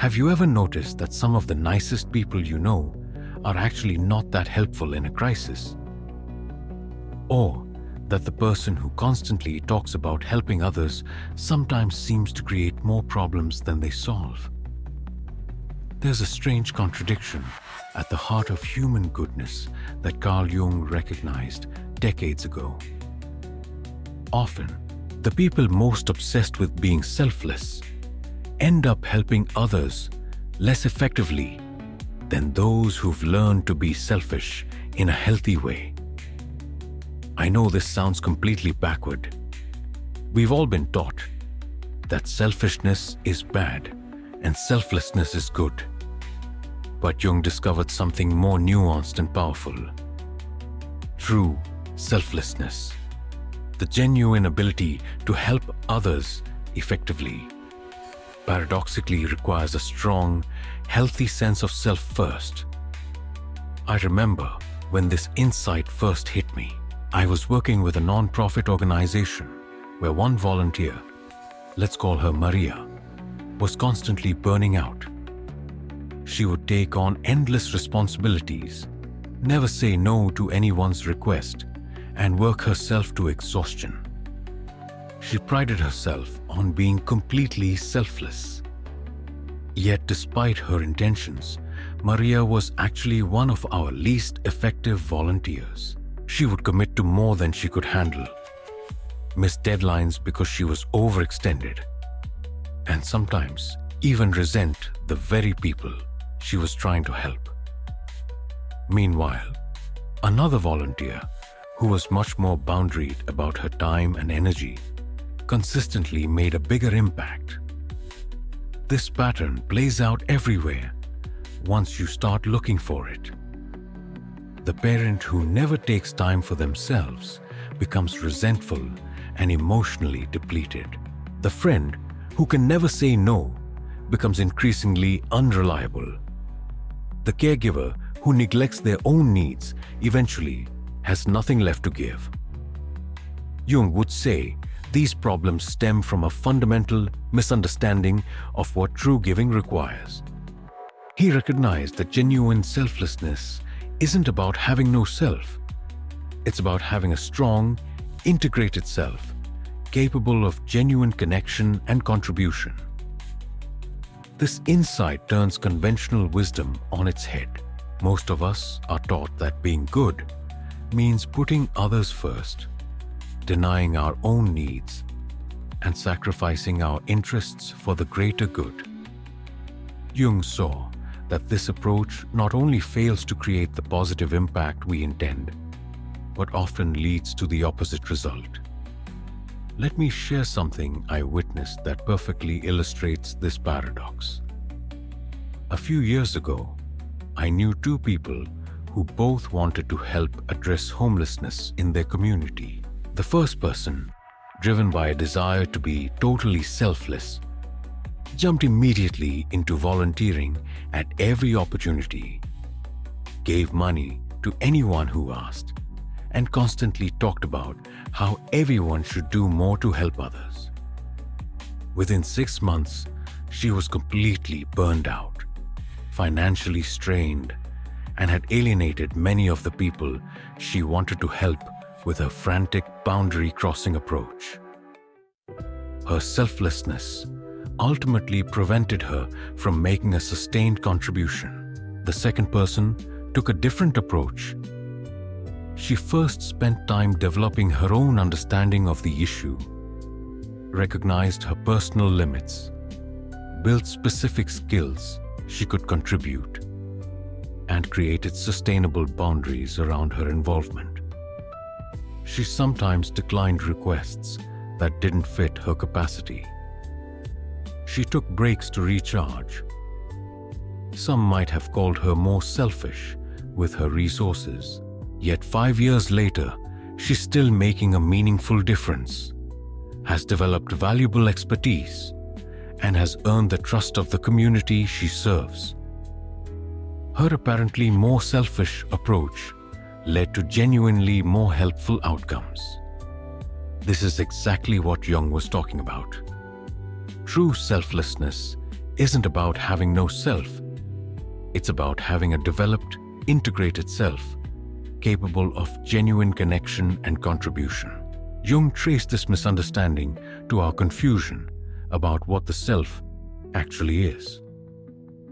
Have you ever noticed that some of the nicest people you know are actually not that helpful in a crisis? Or that the person who constantly talks about helping others sometimes seems to create more problems than they solve? There's a strange contradiction at the heart of human goodness that Carl Jung recognized decades ago. Often, the people most obsessed with being selfless end up helping others less effectively than those who've learned to be selfish in a healthy way. I know this sounds completely backward. We've all been taught that selfishness is bad and selflessness is good. But Jung discovered something more nuanced and powerful. True selflessness, the genuine ability to help others effectively, paradoxically requires a strong, healthy sense of self first. I remember when this insight first hit me. I was working with a non-profit organization where one volunteer, let's call her Maria, was constantly burning out. She would take on endless responsibilities, never say no to anyone's request, and work herself to exhaustion. She prided herself on being completely selfless. Yet despite her intentions, Maria was actually one of our least effective volunteers. She would commit to more than she could handle, miss deadlines because she was overextended, and sometimes even resent the very people she was trying to help. Meanwhile, another volunteer, who was much more boundaried about her time and energy, consistently made a bigger impact. This pattern plays out everywhere once you start looking for it. The parent who never takes time for themselves becomes resentful and emotionally depleted. The friend who can never say no becomes increasingly unreliable. The caregiver who neglects their own needs eventually has nothing left to give. Jung would say these problems stem from a fundamental misunderstanding of what true giving requires. He recognized that genuine selflessness isn't about having no self. It's about having a strong, integrated self, capable of genuine connection and contribution. This insight turns conventional wisdom on its head. Most of us are taught that being good means putting others first, denying our own needs, and sacrificing our interests for the greater good. Jung saw that this approach not only fails to create the positive impact we intend, but often leads to the opposite result. Let me share something I witnessed that perfectly illustrates this paradox. A few years ago, I knew two people who both wanted to help address homelessness in their community. The first person, driven by a desire to be totally selfless, jumped immediately into volunteering at every opportunity, gave money to anyone who asked, and constantly talked about how everyone should do more to help others. Within 6 months, she was completely burned out, financially strained, and had alienated many of the people she wanted to help with her frantic boundary-crossing approach. Her selflessness ultimately prevented her from making a sustained contribution. The second person took a different approach. She first spent time developing her own understanding of the issue, recognized her personal limits, built specific skills she could contribute, and created sustainable boundaries around her involvement. She sometimes declined requests that didn't fit her capacity. She took breaks to recharge. Some might have called her more selfish with her resources. Yet 5 years later, she's still making a meaningful difference, has developed valuable expertise, and has earned the trust of the community she serves. Her apparently more selfish approach led to genuinely more helpful outcomes. This is exactly what Jung was talking about. True selflessness isn't about having no self. It's about having a developed, integrated self, capable of genuine connection and contribution. Jung traced this misunderstanding to our confusion about what the self actually is.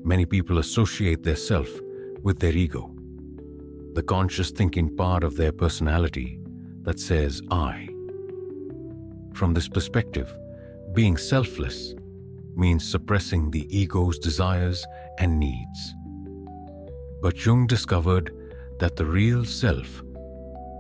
Many people associate their self with their ego, the conscious thinking part of their personality that says I. From this perspective, being selfless means suppressing the ego's desires and needs. But Jung discovered that the real self,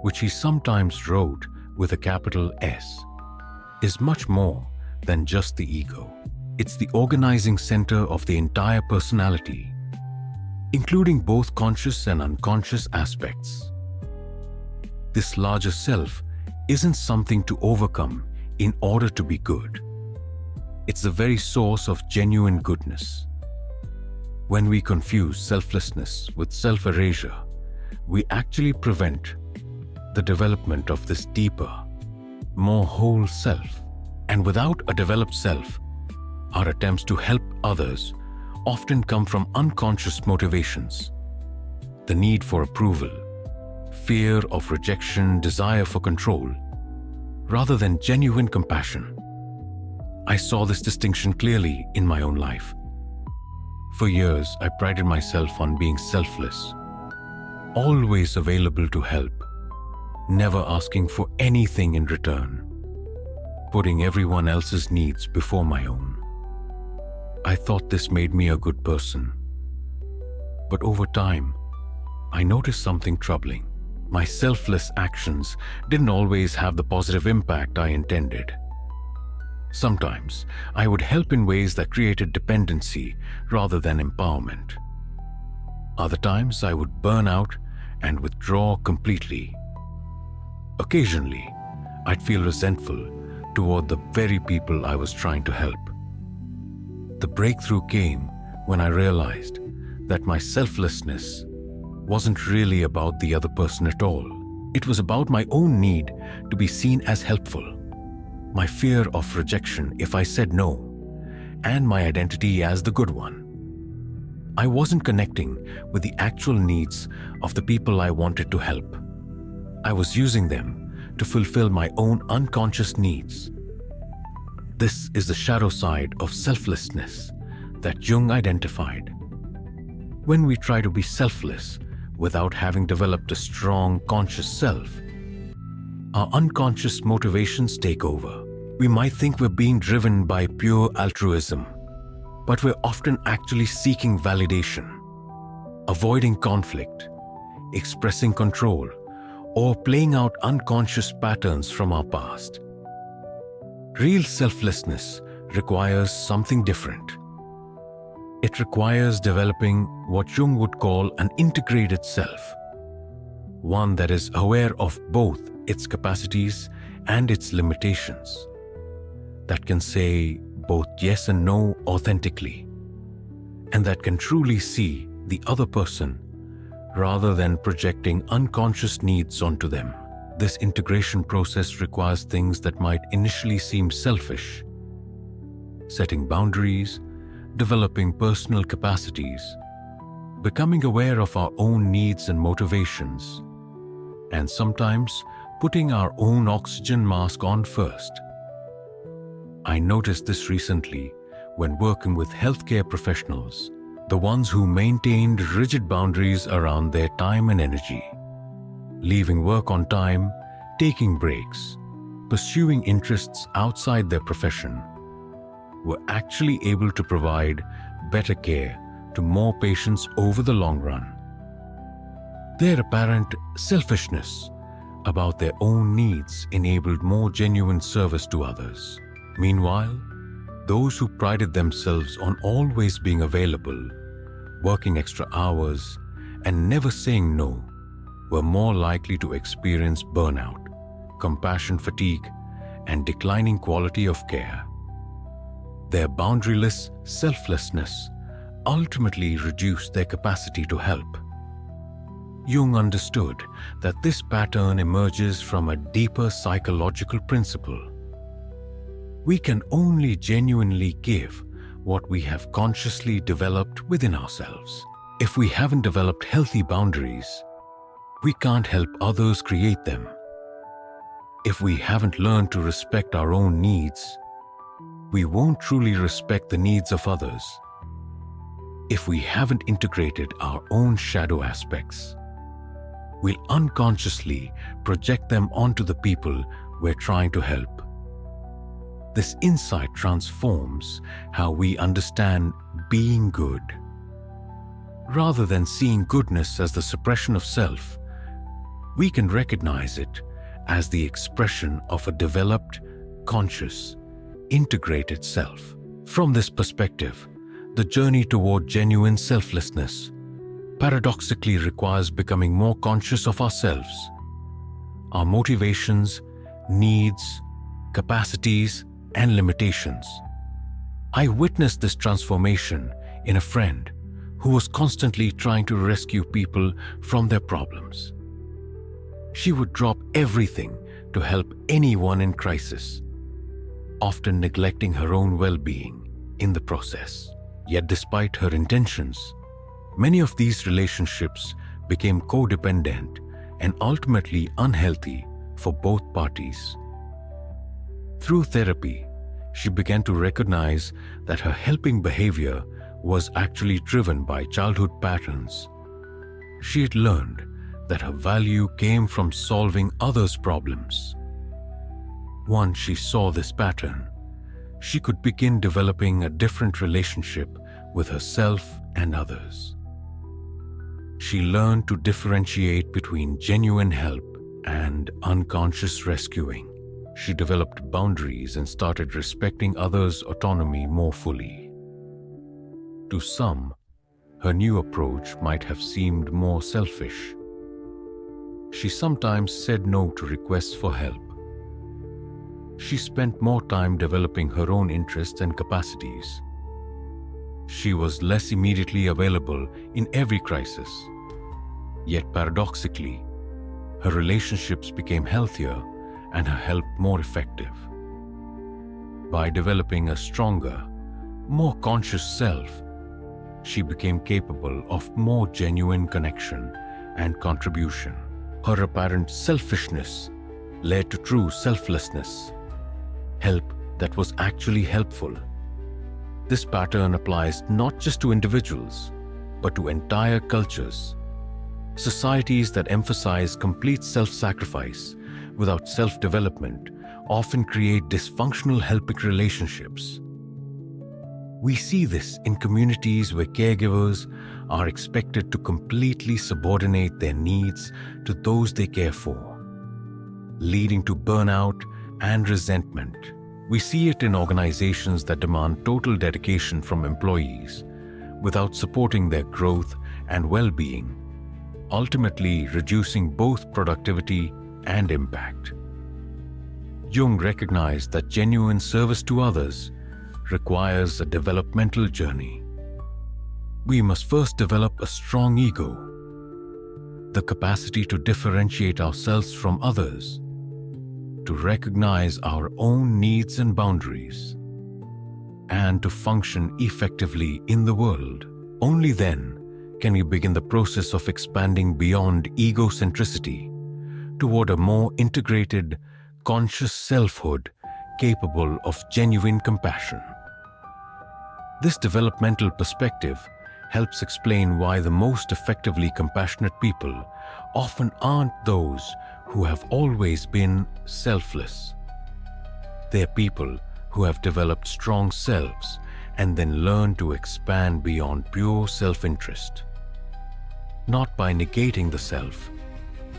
which he sometimes wrote with a capital S, is much more than just the ego. It's the organizing center of the entire personality, including both conscious and unconscious aspects. This larger self isn't something to overcome in order to be good. It's the very source of genuine goodness. When we confuse selflessness with self-erasure, we actually prevent the development of this deeper, more whole self. And without a developed self, our attempts to help others often come from unconscious motivations: the need for approval, fear of rejection, desire for control, rather than genuine compassion. I saw this distinction clearly in my own life. For years, I prided myself on being selfless, always available to help, never asking for anything in return, putting everyone else's needs before my own. I thought this made me a good person. But over time, I noticed something troubling. My selfless actions didn't always have the positive impact I intended. Sometimes I would help in ways that created dependency rather than empowerment. Other times I would burn out and withdraw completely. Occasionally, I'd feel resentful toward the very people I was trying to help. The breakthrough came when I realized that my selflessness wasn't really about the other person at all. It was about my own need to be seen as helpful, my fear of rejection if I said no, and my identity as the good one. I wasn't connecting with the actual needs of the people I wanted to help. I was using them to fulfill my own unconscious needs. This is the shadow side of selflessness that Jung identified. When we try to be selfless without having developed a strong conscious self, our unconscious motivations take over. We might think we're being driven by pure altruism, but we're often actually seeking validation, avoiding conflict, expressing control, or playing out unconscious patterns from our past. Real selflessness requires something different. It requires developing what Jung would call an integrated self, one that is aware of both its capacities and its limitations, that can say both yes and no authentically, and that can truly see the other person rather than projecting unconscious needs onto them. This integration process requires things that might initially seem selfish: setting boundaries, developing personal capacities, becoming aware of our own needs and motivations, and sometimes putting our own oxygen mask on first. I noticed this recently when working with healthcare professionals, the ones who maintained rigid boundaries around their time and energy, leaving work on time, taking breaks, pursuing interests outside their profession, were actually able to provide better care to more patients over the long run. Their apparent selfishness about their own needs enabled more genuine service to others. Meanwhile, those who prided themselves on always being available, working extra hours, and never saying no, were more likely to experience burnout, compassion fatigue, and declining quality of care. Their boundaryless selflessness ultimately reduced their capacity to help. Jung understood that this pattern emerges from a deeper psychological principle. We can only genuinely give what we have consciously developed within ourselves. If we haven't developed healthy boundaries, we can't help others create them. If we haven't learned to respect our own needs, we won't truly respect the needs of others. If we haven't integrated our own shadow aspects, we'll unconsciously project them onto the people we're trying to help. This insight transforms how we understand being good. Rather than seeing goodness as the suppression of self, we can recognize it as the expression of a developed, conscious, integrated self. From this perspective, the journey toward genuine selflessness paradoxically requires becoming more conscious of ourselves, our motivations, needs, capacities, and limitations. I witnessed this transformation in a friend who was constantly trying to rescue people from their problems. She would drop everything to help anyone in crisis, often neglecting her own well-being in the process. Yet despite her intentions, many of these relationships became codependent and ultimately unhealthy for both parties. Through therapy, she began to recognize that her helping behavior was actually driven by childhood patterns. She had learned that her value came from solving others' problems. Once she saw this pattern, she could begin developing a different relationship with herself and others. She learned to differentiate between genuine help and unconscious rescuing. She developed boundaries and started respecting others' autonomy more fully. To some, her new approach might have seemed more selfish. She sometimes said no to requests for help. She spent more time developing her own interests and capacities. She was less immediately available in every crisis. Yet paradoxically, her relationships became healthier and her help more effective. By developing a stronger, more conscious self, she became capable of more genuine connection and contribution. Her apparent selfishness led to true selflessness, help that was actually helpful. This pattern applies not just to individuals, but to entire cultures. Societies that emphasize complete self-sacrifice without self-development often create dysfunctional helping relationships. We see this in communities where caregivers are expected to completely subordinate their needs to those they care for, leading to burnout and resentment. We see it in organizations that demand total dedication from employees without supporting their growth and well-being, ultimately reducing both productivity and impact. Jung recognized that genuine service to others requires a developmental journey. We must first develop a strong ego, the capacity to differentiate ourselves from others, to recognize our own needs and boundaries, and to function effectively in the world. Only then can we begin the process of expanding beyond egocentricity toward a more integrated, conscious selfhood capable of genuine compassion. This developmental perspective helps explain why the most effectively compassionate people often aren't those who have always been selfless. They're people who have developed strong selves and then learn to expand beyond pure self-interest. Not by negating the self,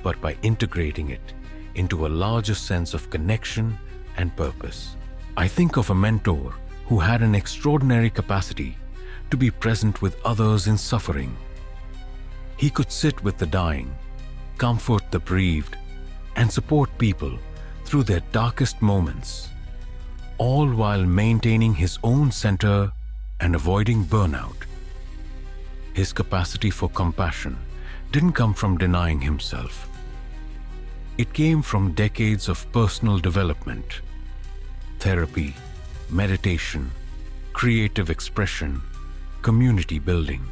but by integrating it into a larger sense of connection and purpose. I think of a mentor who had an extraordinary capacity to be present with others in suffering. He could sit with the dying, comfort the bereaved, and support people through their darkest moments, all while maintaining his own center and avoiding burnout. His capacity for compassion didn't come from denying himself. It came from decades of personal development, therapy, meditation, creative expression, community building,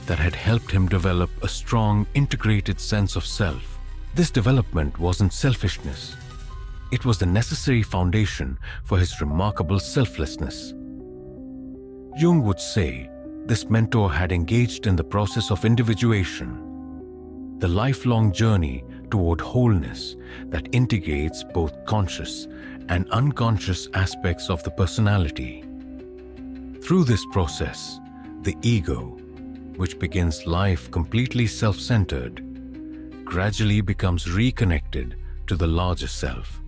that had helped him develop a strong, integrated sense of self. This development wasn't selfishness. It was the necessary foundation for his remarkable selflessness. Jung would say this mentor had engaged in the process of individuation, the lifelong journey toward wholeness that integrates both conscious and unconscious aspects of the personality. Through this process, the ego, which begins life completely self-centered, gradually becomes reconnected to the larger self,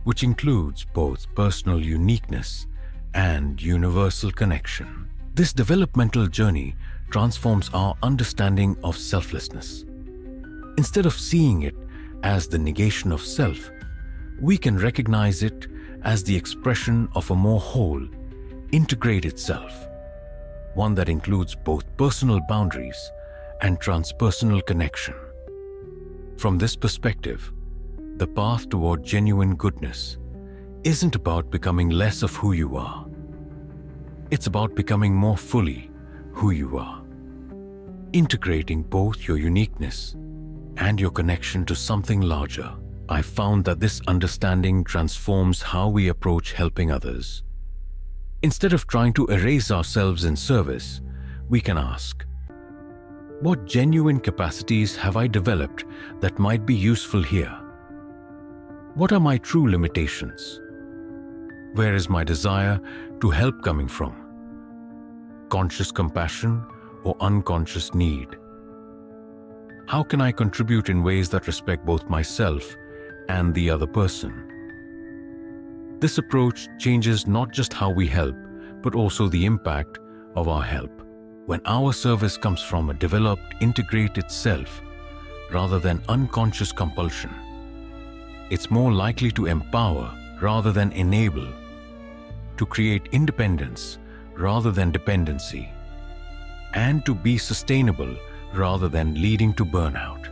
which includes both personal uniqueness and universal connection. This developmental journey transforms our understanding of selflessness. Instead of seeing it as the negation of self, we can recognize it as the expression of a more whole, integrated self, one that includes both personal boundaries and transpersonal connection. From this perspective, the path toward genuine goodness isn't about becoming less of who you are. It's about becoming more fully who you are, integrating both your uniqueness and your connection to something larger. I found that this understanding transforms how we approach helping others. Instead of trying to erase ourselves in service, we can ask, what genuine capacities have I developed that might be useful here? What are my true limitations? Where is my desire to help coming from? Conscious compassion or unconscious need? How can I contribute in ways that respect both myself and the other person? This approach changes not just how we help, but also the impact of our help. When our service comes from a developed, integrated self, rather than unconscious compulsion, it's more likely to empower rather than enable, to create independence rather than dependency, and to be sustainable rather than leading to burnout.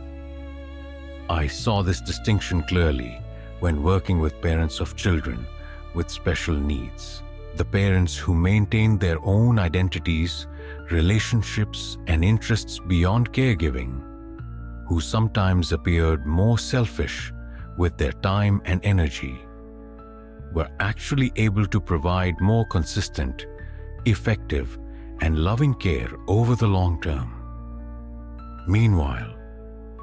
I saw this distinction clearly when working with parents of children with special needs. The parents who maintained their own identities, relationships, and interests beyond caregiving, who sometimes appeared more selfish with their time and energy, were actually able to provide more consistent, effective, and loving care over the long term. Meanwhile,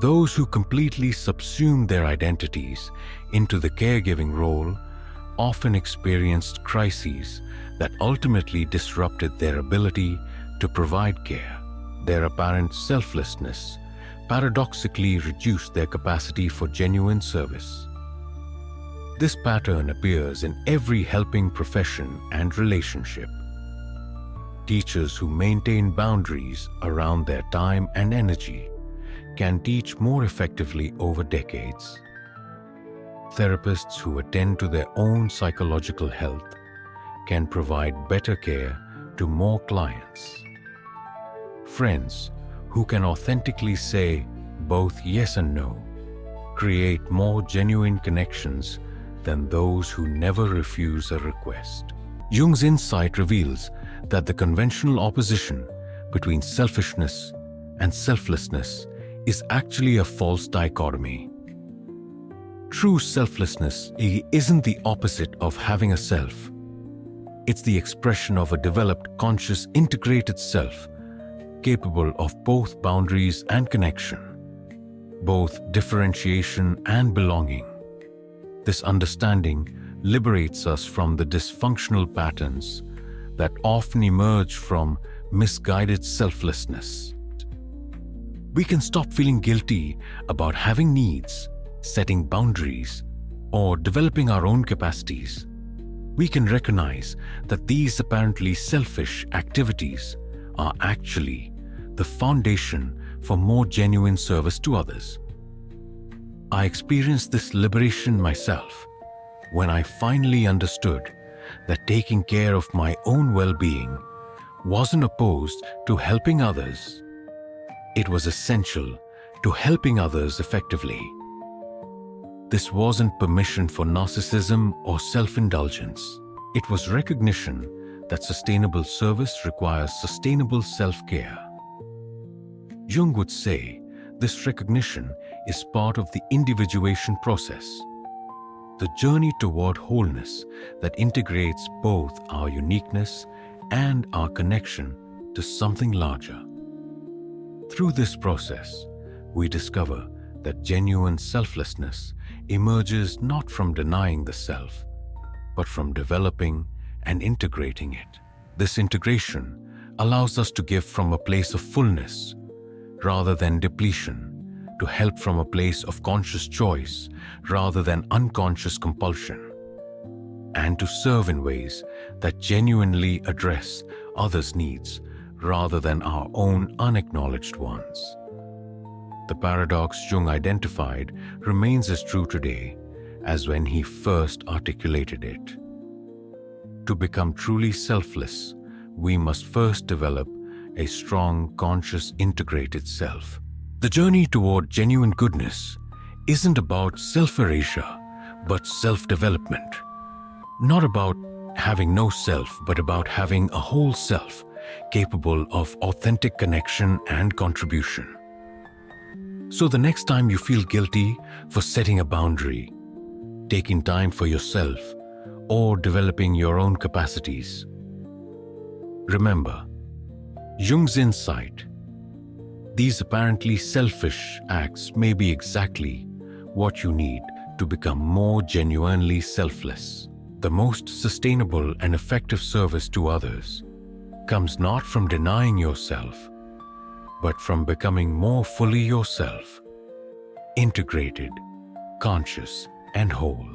those who completely subsumed their identities into the caregiving role often experienced crises that ultimately disrupted their ability to provide care. Their apparent selflessness paradoxically reduced their capacity for genuine service. This pattern appears in every helping profession and relationship. Teachers who maintain boundaries around their time and energy can teach more effectively over decades. Therapists who attend to their own psychological health can provide better care to more clients. Friends who can authentically say both yes and no create more genuine connections than those who never refuse a request. Jung's insight reveals that the conventional opposition between selfishness and selflessness is actually a false dichotomy. True selflessness isn't the opposite of having a self. It's the expression of a developed, conscious, integrated self, capable of both boundaries and connection, both differentiation and belonging. This understanding liberates us from the dysfunctional patterns that often emerge from misguided selflessness. We can stop feeling guilty about having needs, setting boundaries, or developing our own capacities. We can recognize that these apparently selfish activities are actually the foundation for more genuine service to others. I experienced this liberation myself when I finally understood that taking care of my own well-being wasn't opposed to helping others. It was essential to helping others effectively. This wasn't permission for narcissism or self-indulgence. It was recognition that sustainable service requires sustainable self-care. Jung would say this recognition is part of the individuation process, the journey toward wholeness that integrates both our uniqueness and our connection to something larger. Through this process, we discover that genuine selflessness emerges not from denying the self, but from developing and integrating it. This integration allows us to give from a place of fullness rather than depletion, to help from a place of conscious choice rather than unconscious compulsion, and to serve in ways that genuinely address others' needs rather than our own unacknowledged ones. The paradox Jung identified remains as true today as when he first articulated it. To become truly selfless, we must first develop a strong, conscious, integrated self. The journey toward genuine goodness isn't about self-erasure, but self-development. Not about having no self, but about having a whole self capable of authentic connection and contribution. So the next time you feel guilty for setting a boundary, taking time for yourself, or developing your own capacities, remember Jung's insight. These apparently selfish acts may be exactly what you need to become more genuinely selfless. The most sustainable and effective service to others comes not from denying yourself, but from becoming more fully yourself, integrated, conscious, and whole.